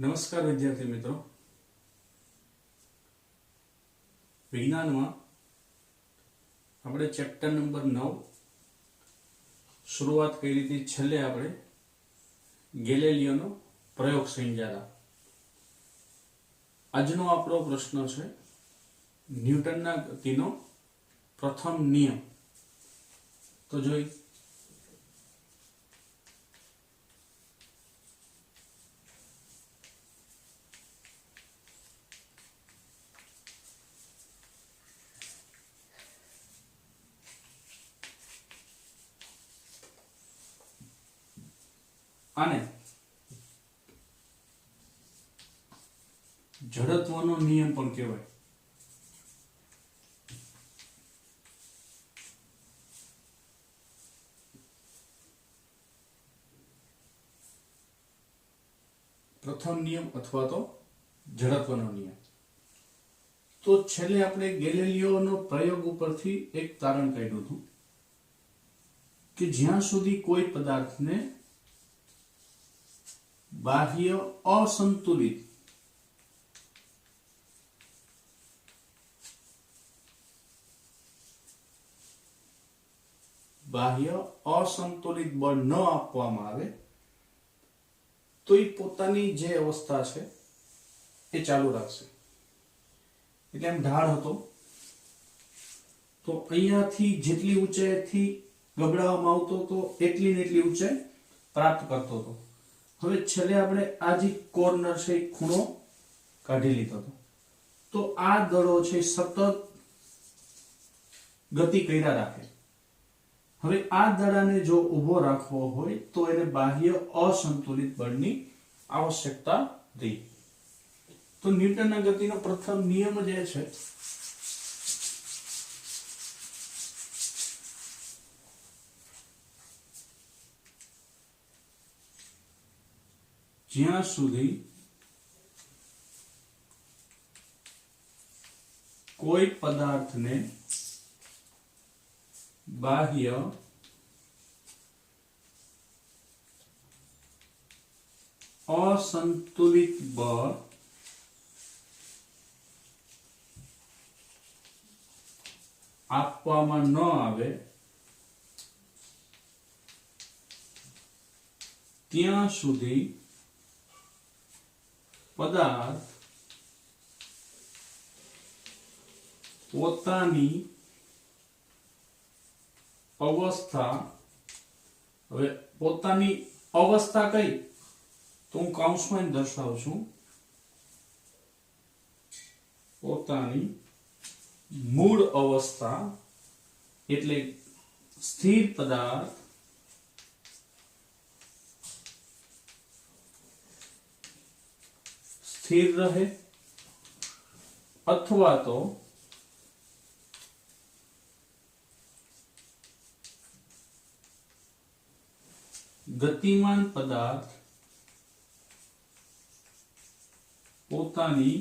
નમસ્કાર વિદ્યાર્થી મિત્રો, વિજ્ઞાનમાં આપણે ચેપ્ટર નંબર 9 શરૂઆત કરી હતી. છેલ્લે આપણે ગેલિલિયોનો પ્રયોગ સમજ્યા. આજનો આપણો પ્રશ્ન છે ન્યૂટનના ગતિનો પ્રથમ નિયમ. તો જોઈ આને જડત્વનો નિયમ પણ કહેવાય. પ્રથમ નિયમ અથવા તો જડત્વનો નિયમ. તો છેલ્લે આપણે ગેલિલિયોનો પ્રયોગ ઉપરથી એક તારણ કાઢ્યું હતું કે જ્યાં સુધી કોઈ પદાર્થને બાહ્ય અસંતુલિત બળ ન આપવામાં આવે તો એ પોતાની જે અવસ્થા છે એ ચાલુ રાખશે. એટલે એમ ઢાળ હતો તો અહીંયાથી જેટલી ઊંચાઈથી ગબડાવવામાં આવતો હતો એટલી ને એટલી ઊંચાઈ પ્રાપ્ત કરતો હતો. હવે છેલ્લે આપણે આ જે કોર્નર છે એ ખૂણો કાઢી લીધો હતો. તો આ દળો છે સતત ગતિ કર્યા રાખે. હવે આ દડાને જો ઊભો રાખવો હોય તો એને બાહ્ય અસંતુલિત બળની આવશ્યકતા રહી. તો ન્યૂટનના ગતિનો પ્રથમ નિયમ જે છે જ્યાં સુધી કોઈ પદાર્થને બાહ્ય અસંતુલિત બળ આપવામાં ન આવે ત્યાં સુધી પદાર્થ પોતાની અવસ્થા, હવે પોતાની અવસ્થા કઈ તો હું કૌંસમાં દર્શાવું છું, પોતાની મૂળ અવસ્થા એટલે સ્થિર પદાર્થ સ્થિર રહે અથવા તો ગતિમાન પદાર્થ પોતાની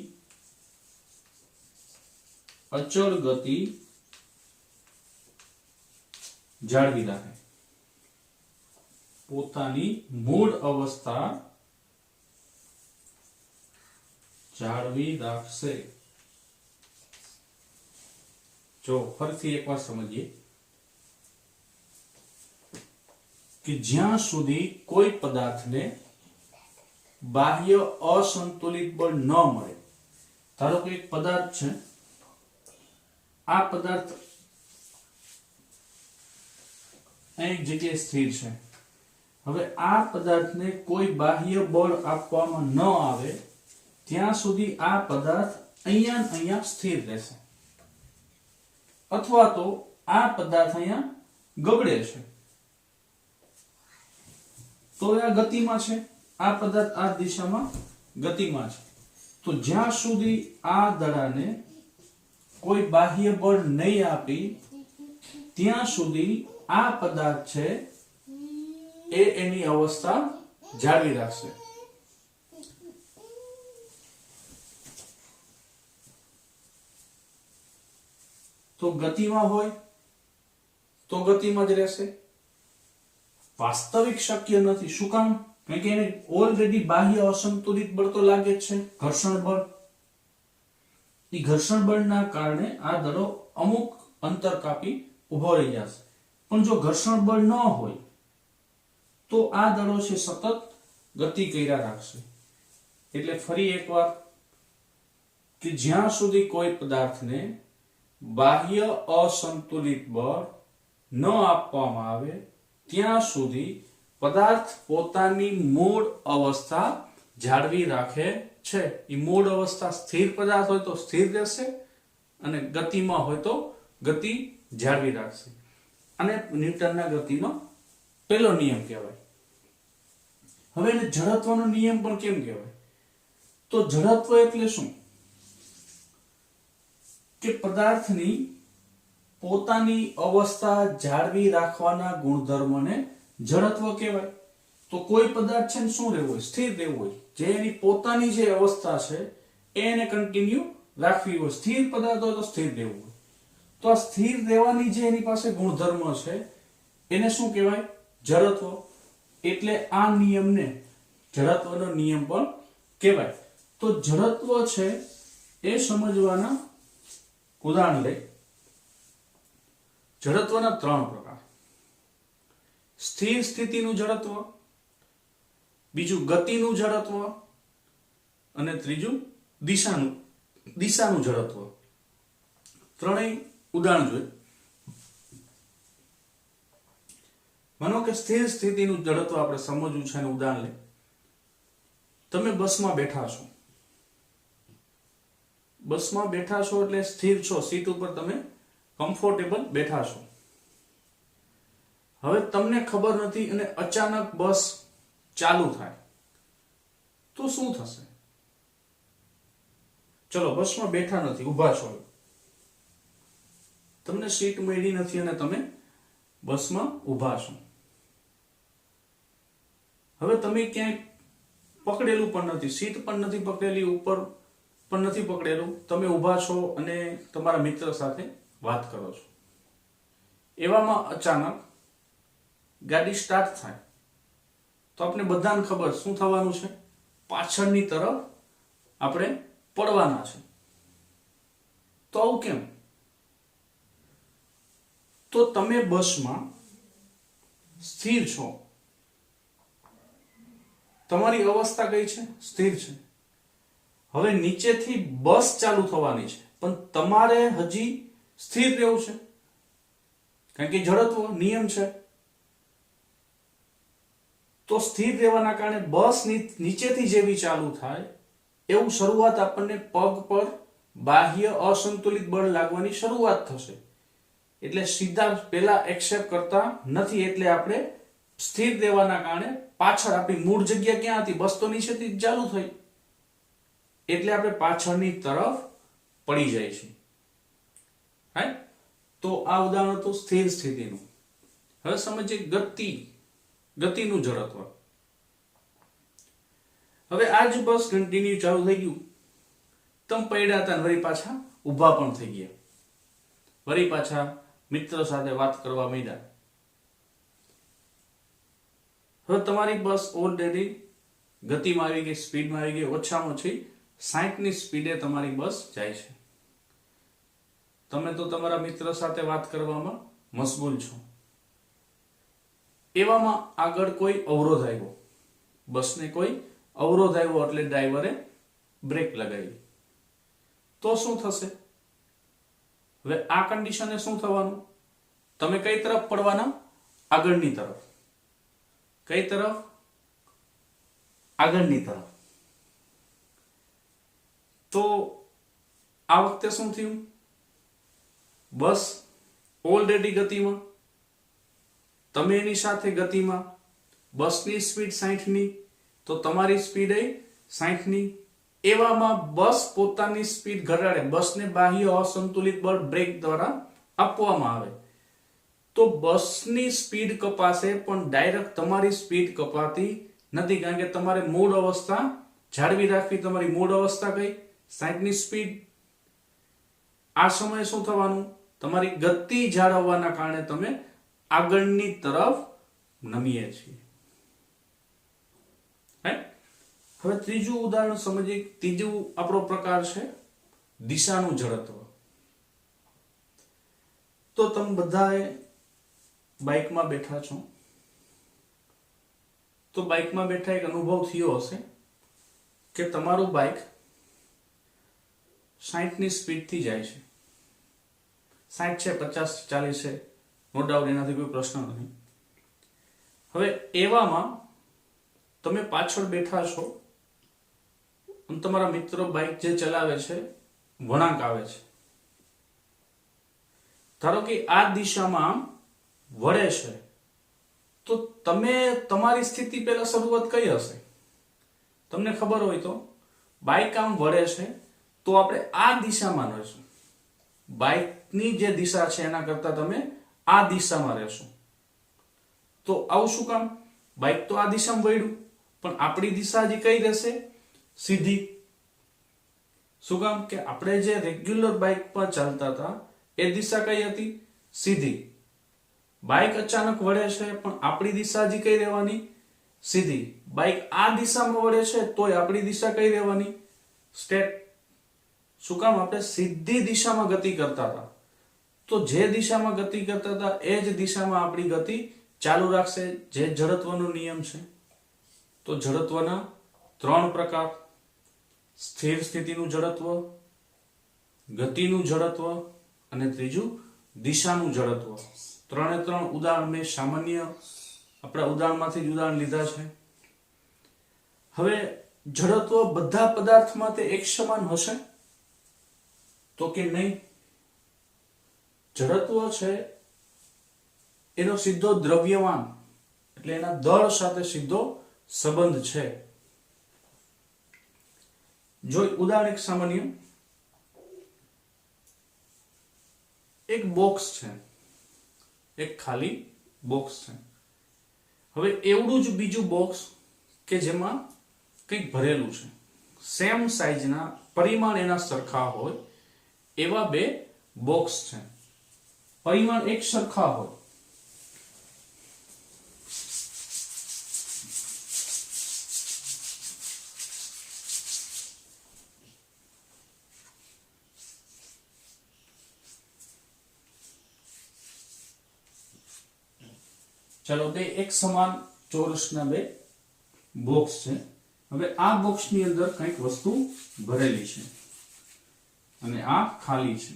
અચળ ગતિ જાળવી રાખે, પોતાની મૂળ અવસ્થા જાળવી રાખશે. જો ફરીથી એકવાર સમજીએ કે જ્યાં સુધી કોઈ પદાર્થને બાહ્ય અસંતુલિત બળ ન મળે. ધારો કે એક પદાર્થ છે, આ પદાર્થ એક જગ્યાએ સ્થિર છે. હવે આ પદાર્થને કોઈ બાહ્ય બળ આપવામાં ન આવે ત્યાં સુધી આ પદાર્થ અહીંયા સ્થિર રહેશે અથવા તો આ પદાર્થ અહીંયા ગબડે છે તો આ ગતિમાં છે, આ પદાર્થ આ દિશામાં ગતિમાં છે. તો જ્યાં સુધી આ દડાને કોઈ બાહ્ય બળ નહીં આપી ત્યાં સુધી આ પદાર્થ છે એ એની અવસ્થા જાળવી રાખશે. તો ગતિમાં હોય તો ગતિમાં જ રહેશે. વાસ્તવિક શક્ય નથી. શું કામ? કારણ કે એને ઓલરેડી બાહ્ય અસંતુલિત બળ તો લાગે જ છે, ઘર્ષણ બળ. એ ઘર્ષણ બળના કારણે આ દડો અમુક અંતર કાપી ઉભો રહી જશે. પણ જો ઘર્ષણ બળ ન હોય તો આ દડો છે સતત ગતિ કર્યા રાખશે. એટલે ફરી એકવાર કે જ્યાં સુધી કોઈ પદાર્થને બાહ્ય અસંતુલિત બળ ન આપવામાં આવે ત્યાં સુધી પદાર્થ પોતાની મૂળ અવસ્થા જાળવી રાખે છે. એ મૂળ અવસ્થા સ્થિર પદાર્થ હોય તો સ્થિર રહેશે અને ગતિમાં હોય તો ગતિ જાળવી રાખશે. અને ન્યૂટનના ગતિનો પહેલો નિયમ કહેવાય. હવે એને જડત્વનો નિયમ પણ કેમ કહેવાય? તો જડત્વ એટલે શું? કે પદાર્થની પોતાની અવસ્થા જાળવી રાખવાના ગુણધર્મને જડત્વ કહેવાય. તો કોઈ પદાર્થ છે ને શું રહેવું હોય? સ્થિર રહેવું હોય. જે એની પોતાની જે અવસ્થા છે એને કન્ટિન્યુ રાખવી હોય. સ્થિર પદાર્થ હોય તો સ્થિર રહેવું હોય. તો આ સ્થિર રહેવાની જે એની પાસે ગુણધર્મ છે એને શું કહેવાય? જડત્વ. એટલે આ નિયમને જડત્વનો નિયમ પણ કહેવાય. તો જડત્વ છે એ સમજવાના ઉદાહરણ લઈ. જડત્વના 3 પ્રકાર: સ્થિર સ્થિતિનું જડત્વ, બીજું ગતિનું જડત્વ અને ત્રીજું દિશાનું જડત્વ. ત્રણેય ઉદાહરણ જોઈએ. માનો કે સ્થિર સ્થિતિનું જડત્વ આપણે સમજવું છે એનું ઉદાહરણ લે. તમે બસમાં બેઠા છો. બસમાં બેઠા છો એટલે સ્થિર છો, સીટ ઉપર તમે કમ્ફર્ટેબલ બેઠા છો. હવે તમને ખબર નથી અને અચાનક બસ ચાલુ થાય તો શું થશે? ચલો, બસમાં બેઠા નથી, ઊભા છો, તમને સીટ મળી નથી અને તમે બસમાં ઊભા છો. હવે તમે ક્યાંય પકડેલું પણ નથી, સીટ પણ નથી પકડેલી, ઉપર પણ નથી પકડેલું, તમે ઊભા છો અને તમારા મિત્ર સાથે વાત કરો છો. એવામાં અચાનક ગાડી સ્ટાર્ટ થાય તો આપણે બધાને ખબર શું થવાનું છે? પાછળની તરફ આપણે પડવાના છે. તો આવું કેમ? તો તમે બસમાં સ્થિર છો, તમારી અવસ્થા કઈ છે? સ્થિર છે. હવે નીચેથી બસ ચાલુ થવાની છે પણ તમારે હજી સ્થિર રહેવું છે, કારણ કે જડત્વ નિયમ છે. તો સ્થિર રહેવાના કારણે બસ નીચેથી જેવી ચાલુ થાય એવું શરૂઆત આપણને પગ પર બાહ્ય અસંતુલિત બળ લાગવાની શરૂઆત થશે. એટલે સીધા પેલા એક્સેપ્ટ કરતા નથી. એટલે આપણે સ્થિર રહેવાના કારણે પાછળ આપણી મૂળ જગ્યા ક્યાં હતી? બસ તો નીચેથી ચાલુ થઈ, એટલે આપણે પાછળની તરફ પડી જાય છે. રાઈટ? તો આ ઉદાહરણ હતું સ્થિર સ્થિતિનું. હવે સમજીએ ગતિનું જડત્વ. હવે આ જ બસ કન્ટિન્યુ ચાલુ થઈ ગયું, તમે પડ્યા હતા, વળી પાછા ઊભા પણ થઈ ગયા, વળી પાછા મિત્ર સાથે વાત કરવા માંડ્યા. હવે તમારી બસ ઓલરેડી ગતિમાં આવી ગઈ, સ્પીડમાં આવી ગઈ. ઓછામાં ઓછી 60ની સ્પીડે તમારી બસ જાય છે. તમે તો તમારા મિત્ર સાથે વાત કરવામાં મશગુલ છો. એવામાં આગળ કોઈ અવરોધ આવ્યો, બસને કોઈ અવરોધ આવ્યો એટલે ડ્રાઈવરે બ્રેક લગાવી. તો શું થશે? હવે આ કન્ડિશને શું થવાનું? તમે કઈ તરફ પડવાના? આગળની તરફ. કઈ તરફ? આગળની તરફ. તો આ વખતે શું થયું? બસ ઓલરેડી ગતિમાં, તમે એની સાથે ગતિમાં. બસની સ્પીડ 60ની, તો તમારી સ્પીડ એ 60ની. એવામાં બસ પોતાની સ્પીડ ઘટાડે, બસને બાહ્ય અસંતુલિત બળ બ્રેક દ્વારા આપવામાં આવે તો બસની સ્પીડ કપાશે, પણ ડાયરેક્ટ તમારી સ્પીડ કપાતી નથી, કારણ કે તમારે મૂળ અવસ્થા જાળવી રાખવી. તમારી મૂળ અવસ્થા કઈ? 60ની સ્પીડ. આ સમયે શું થવાનું? તમારી ગતિ જાળવવાના કારણે તમે આગળની તરફ નમીએ છીએ. રાઈટ। હવે ત્રીજું ઉદાહરણ સમજીએ। ત્રીજું આપણો પ્રકાર છે દિશાનું જડત્વ। તો તમે બધાએ બાઇકમાં બેઠા છો, તો બાઇકમાં બેઠા એક અનુભવ થયો હશે કે તમારું બાઇક 60ની સ્પીડથી જાય છે, 60 છે, 50 40 છે, નો ડાઉટ, એનાથી કોઈ પ્રશ્ન નથી। હવે એવામાં તમે પાછળ બેઠા છો અને તમારા મિત્ર બાઇક જે ચલાવે છે વળાંક આવે છે, ધારો કે આ દિશામાં આમ વળે છે, તો તમે તમારી સ્થિતિ પહેલા શરૂઆત કઈ હશે? તમને ખબર હોય તો બાઇક આમ વળે છે તો આપણે આ દિશામાં રહેશું, બાઇકની જે દિશા છે એના કરતા તમે આ દિશામાં રહેશો। તો આવું શું કામ? બાઇક તો આ દિશામાં વળ્યું, પણ આપણી દિશા હજી કઈ રહેશે? સીધી। શું કામ? કે આપણે જે રેગ્યુલર બાઇક પર ચાલતા હતા એ દિશા કઈ હતી? સીધી। બાઇક અચાનક વળે છે પણ આપણી દિશા હજી કઈ રહેવાની? સીધી। બાઇક આ દિશામાં વળે છે તોય આપણી દિશા કઈ રહેવાની? સ્ટ્રેટ। શું કામ? આપણે સીધી દિશામાં ગતિ કરતા હતા, તો જે દિશામાં ગતિ કરતા હતા એ જ દિશામાં આપણી ગતિ ચાલુ રાખશે, જે જડત્વનો નિયમ છે। તો જડત્વના 3 પ્રકાર: સ્થિર સ્થિતિનું જડત્વ, ગતિનું જડત્વ અને ત્રીજું દિશાનું જડત્વ। 3 ઉદાહરણ મેં સામાન્ય આપણા ઉદાહરણમાંથી જ ઉદાહરણ લીધા છે। હવે જડત્વ બધા પદાર્થમાં તે એક સમાન હશે તો કે નહીં? જડત્વ છે એનો સીધો દ્રવ્યમાન એટલે એના દળ સાથે સીધો સંબંધ છે। જો ઉદાહરણ એક સામાન્ય, એક બોક્સ છે, એક ખાલી બોક્સ છે। હવે એવડું જ બીજું બોક્સ કે જેમાં કંઈક ભરેલું છે, સેમ સાઈઝના, પરિમાણ એના સરખા હોય એવા 2 બોક્સ છે, પરિમાણ એક સરખા હોય। ચલો, 2 એક સમાન ચોરસના 2 બોક્સ છે। હવે આ બોક્સની અંદર કંઈક વસ્તુ ભરેલી છે અને આ ખાલી છે।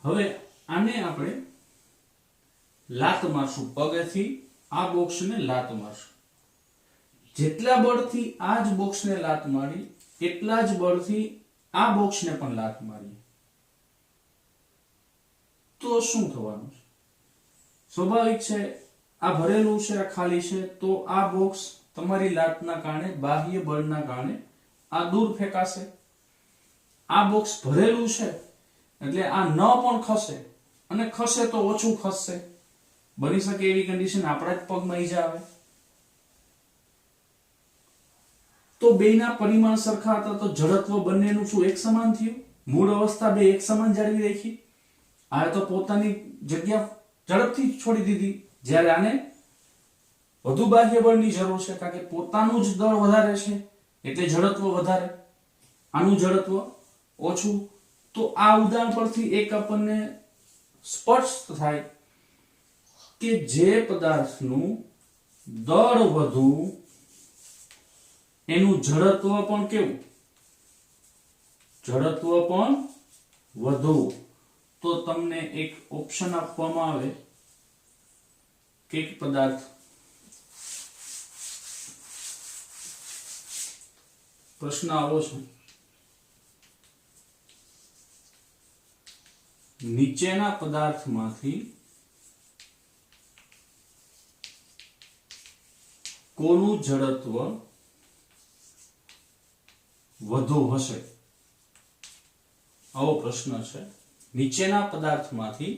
હવે આને આપણે લાત મારશું, પગેથી આ બોક્સને લાત મારશું। જેટલા બળથી આ જ બોક્સને લાત મારી એટલા જ બળથી આ બોક્સને પણ લાત મારી, તો શું થવાનું છે? સ્વાભાવિક છે, આ ભરેલું છે, આ ખાલી છે, તો આ બોક્સ તમારી લાતના કારણે, બાહ્ય બળના કારણે આ દૂર ફેંકાશે। આ બોક્સ ભરેલું છે એટલે આ ન પણ ખસે, અને ખસે તો ઓછું ખસશે। બની શકે એવી કન્ડિશન આપણા જ પગમાં ઈજા આવે। તો બેયના પરિમાણ સરખા હતા તો જડત્વ બંનેનું શું એક સમાન થયું? મૂળ અવસ્થા 2 એક સમાન જાળવી રાખી। આ તો પોતાની જગ્યા ઝડપથી છોડી દીધી, જ્યારે આને વધુ બાહ્ય બળની જરૂર છે, કારણ કે પોતાનું જ દળ વધારે છે એટલે જડત્વ વધારે, આનું જડત્વ ઓછું। તો આ ઉદાહરણ પરથી એક આપણને સ્પષ્ટ થાય કે જે પદાર્થનું દળ વધુ એનું જડત્વ પણ કેવું? જડત્વ પણ વધુ। તો તમને એક ઓપ્શન આપવામાં આવે કે એક પદાર્થ પ્રશ્ન આવો છે, નીચેના પદાર્થમાંથી કોનું જડત્વ વધુ હશે? આવો પ્રશ્ન છે। નીચેના પદાર્થમાંથી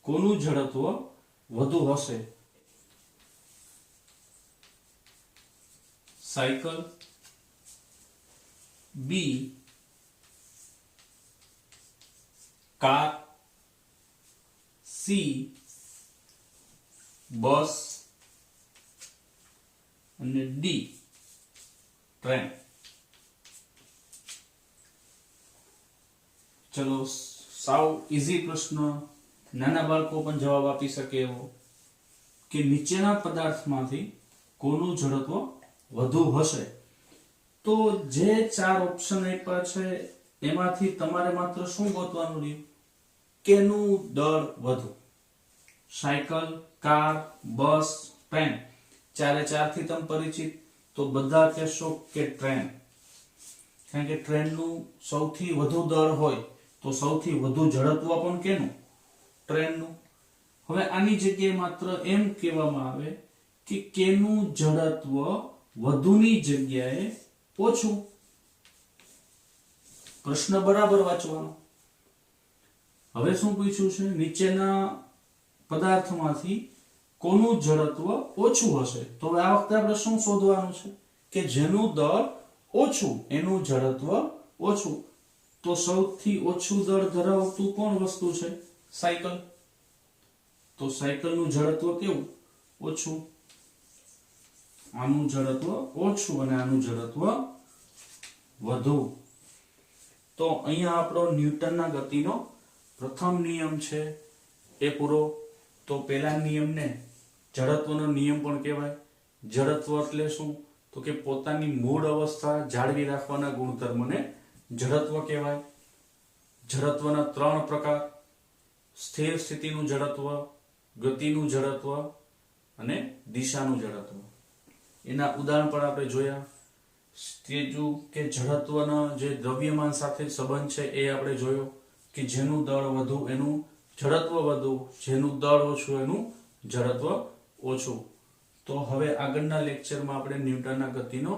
કોનું જડત્વ વધુ હશે? સાયકલ, બી કાર, સી બસ અને ડી ટ્રેન. ચલો સાવ ઈઝી પ્રશ્ન, નાના બાળકો પણ જવાબ આપી શકે એવો કે નીચેના પદાર્થમાંથી કોનું જડત્વ વધુ હશે. તો જે 4 ઓપ્શન આપ્યા છે એમાંથી તમારે માત્ર શું ગોતવાનું રહ્યું? કેનું દળ વધુ? સાયકલ, કાર, બસ, ટ્રેન. 4 થી તમે પરિચિત, તો બધા કહેશો કે ટ્રેન. કારણ કે ટ્રેનનું સૌથી વધુ દળ હોય તો સૌથી વધુ જડત્વ પણ કેનું? ટ્રેનનું. હવે આની જગ્યાએ માત્ર એમ કહેવામાં આવે કે કેનું જડત્વ વધુની જગ્યાએ ઓછું. પ્રશ્ન બરાબર વાંચવાનો. હવે શું પૂછ્યું છે? નીચેના પદાર્થમાંથી કોનું જડત્વ ઓછું હશે. તો હવે આ વખતે આપણે શું શોધવાનું છે? કે જેનું દળ ઓછું એનું જડત્વ ઓછું. તો સૌથી ઓછું દળ ધરાવતું કોણ વસ્તુ છે? સાયકલ. તો સાયકલનું જડત્વ કેવું? ઓછું. આનું જડત્વ ઓછું અને આનું જડત્વ વધુ. તો અહીંયા આપણો ન્યૂટનના ગતિનો પ્રથમ નિયમ છે એ પૂરો. તો પહેલા નિયમને જડત્વનો નિયમ પણ કહેવાય. જડત્વ એટલે શું? તો કે પોતાની મૂળ અવસ્થા જાળવી રાખવાના ગુણધર્મને જડત્વ કહેવાય. જડત્વના 3 પ્રકાર: સ્થિર સ્થિતિનું જડત્વ, ગતિનું જડત્વ અને દિશાનું જડત્વ. એના ઉદાહરણ પણ આપણે જોયા. ત્રીજું કે જડત્વનો જે દ્રવ્યમાન સાથે સંબંધ છે એ આપણે જોયો કે જેનું દળ વધુ એનું જડત્વ વધુ, જેનું દળ ઓછું એનું જડત્વ ઓછું. તો હવે આગળના લેક્ચરમાં આપણે ન્યૂટનના ગતિનો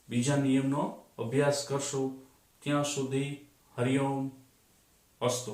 બીજા નિયમનો અભ્યાસ કરશું. ત્યાં સુધી હરિઓમ અસ્તુ.